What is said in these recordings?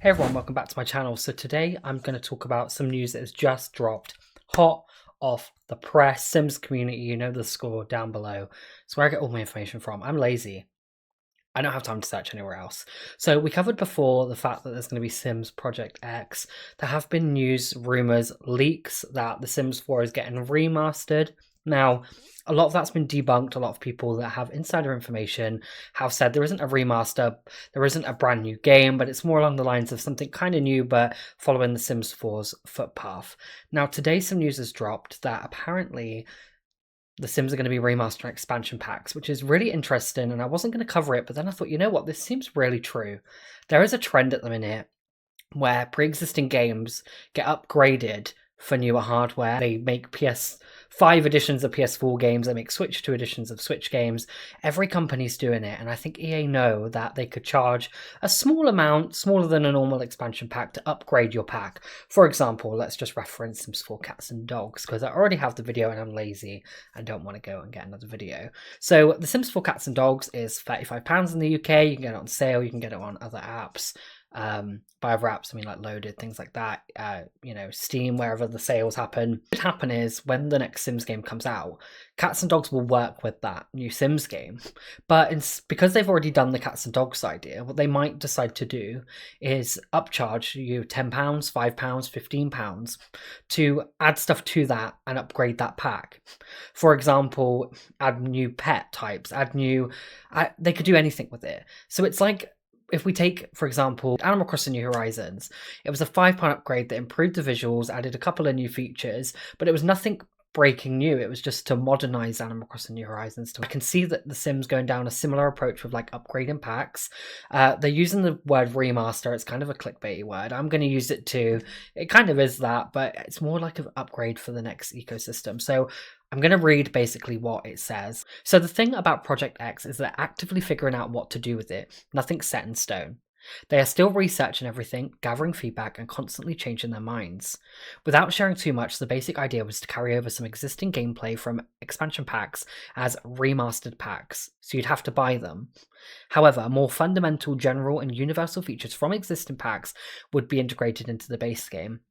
Hey everyone, welcome back to my channel. So today I'm going to talk about some news that has just dropped, hot off the press. Sims community, you know the score down below. It's where I get all my information from. I'm lazy. I don't have time to search anywhere else. So we covered before the fact that there's going to be Sims Project X. There have been news, rumors, leaks that the Sims 4 is getting remastered. Now, a lot of that's been debunked. A lot of people that have insider information have said there isn't a remaster, there isn't a brand new game, but it's more along the lines of something kind of new, but following the Sims 4's footpath. Now, today some news has dropped that apparently the Sims are going to be remastering expansion packs, which is really interesting, and I wasn't going to cover it, but then I thought, you know what, this seems really true. There is a trend at the minute where pre-existing games get upgraded for newer hardware. They make PS5 editions of PS4 games, they make Switch 2 editions of Switch games. Every company's doing it, and I think EA know that they could charge a small amount, smaller than a normal expansion pack, to upgrade your pack. For example, let's just reference Sims 4 Cats and Dogs, because I already have the video and I'm lazy and don't want to go and get another video. So the Sims 4 Cats and Dogs is £35 in the UK. You can get it on sale, you can get it on other apps. By other apps, I mean like Loaded, things like that, Steam, wherever the sales happen. What would happen is when the next Sims game comes out, Cats and Dogs will work with that new Sims game, but because they've already done the Cats and Dogs idea, what they might decide to do is upcharge you £10, £5, £15 to add stuff to that and upgrade that pack. For example, add new pet types, they could do anything with it. So it's like, if we take, for example, Animal Crossing New Horizons, it was a £5 upgrade that improved the visuals, added a couple of new features, but it was nothing breaking new. It was just to modernize Animal Crossing New Horizons. I can see that The Sims going down a similar approach with like upgrading packs. They're using the word remaster. It's kind of a clickbaity word. I'm going to use it too. It kind of is that, but it's more like an upgrade for the next ecosystem. So I'm going to read basically what it says. So the thing about Project X is they're actively figuring out what to do with it. Nothing's set in stone. They are still researching everything, gathering feedback, and constantly changing their minds. Without sharing too much, the basic idea was to carry over some existing gameplay from expansion packs as remastered packs, so you'd have to buy them. However, more fundamental, general, and universal features from existing packs would be integrated into the base game.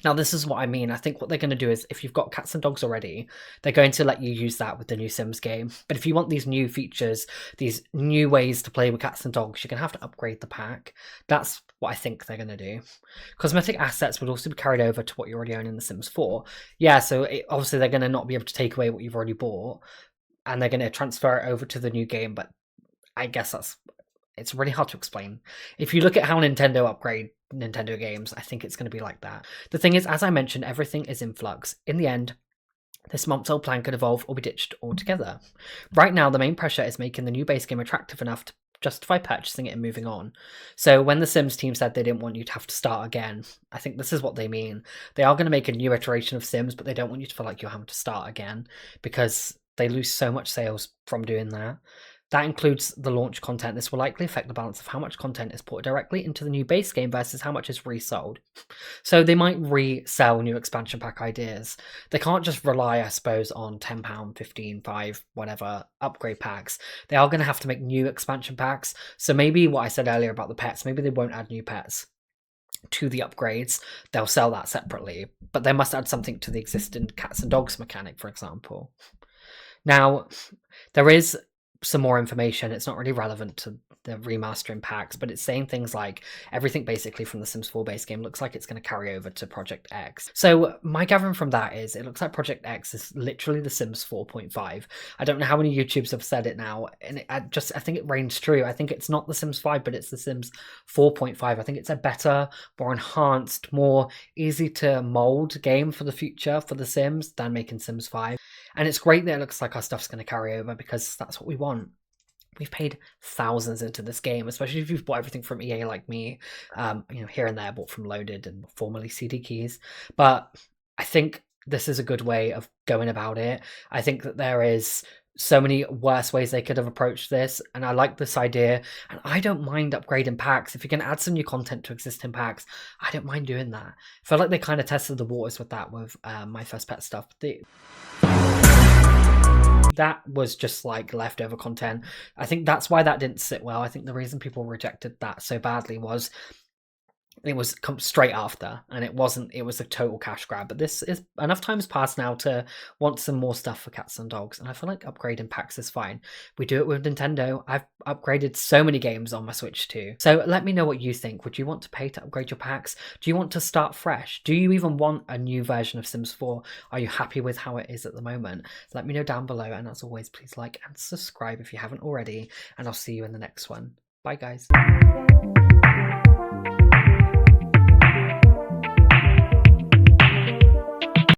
Now, this is what I mean. I think what they're going to do is, if you've got Cats and Dogs already, they're going to let you use that with the new Sims game. But if you want these new features, these new ways to play with Cats and Dogs, you're going to have to upgrade the pack. That's what I think they're going to do. Cosmetic assets would also be carried over to what you already own in The Sims 4. Yeah, so obviously they're going to not be able to take away what you've already bought, and they're going to transfer it over to the new game, but I guess it's really hard to explain. If you look at how Nintendo upgrade Nintendo games, I think it's going to be like that. The thing is, as I mentioned, everything is in flux. In the end, this month's old plan could evolve or be ditched altogether. Right now, the main pressure is making the new base game attractive enough to justify purchasing it and moving on. So when the Sims team said they didn't want you to have to start again, I think this is what they mean. They are going to make a new iteration of Sims, but they don't want you to feel like you're having to start again, because they lose so much sales from doing that. That includes the launch content. This will likely affect the balance of how much content is ported directly into the new base game versus how much is resold. So they might resell new expansion pack ideas. They can't just rely, I suppose, on £10, £15, £5, whatever, upgrade packs. They are going to have to make new expansion packs. So maybe what I said earlier about the pets, maybe they won't add new pets to the upgrades. They'll sell that separately, but they must add something to the existing Cats and Dogs mechanic, for example. Now, there is some more information. It's not really relevant to the remastering packs, but it's saying things like everything basically from the Sims 4 base game looks like it's going to carry over to Project X. So my gathering from that is it looks like Project X is literally the Sims 4.5. I don't know how many YouTubers have said it now, and I think it reigns true. I think it's not the Sims 5, but it's the Sims 4.5. I think it's a better, more enhanced, more easy to mold game for the future for the Sims than making Sims 5. And it's great that it looks like our stuff's going to carry over, because that's what we want. We've paid thousands into this game, especially if you've bought everything from EA like me. Here and there, bought from Loaded and formerly CD Keys. But I think this is a good way of going about it. I think that there is so many worse ways they could have approached this, and I like this idea, and I don't mind upgrading packs. If you can add some new content to existing packs, I don't mind doing that. I feel like they kind of tested the waters with that with My First Pet stuff. That was just like leftover content. I think that's why that didn't sit well. I think the reason people rejected that so badly was it was straight after, and it was a total cash grab. But this is enough time's passed now to want some more stuff for cats and dogs, and I feel like upgrading packs is fine. We do it with Nintendo. I've upgraded so many games on my Switch too. So let me know what you think. Would you want to pay to upgrade your packs? Do you want to start fresh? Do you even want a new version of Sims 4? Are you happy with how it is at the moment? Let me know down below, and as always, please like and subscribe if you haven't already, and I'll see you in the next one. Bye guys.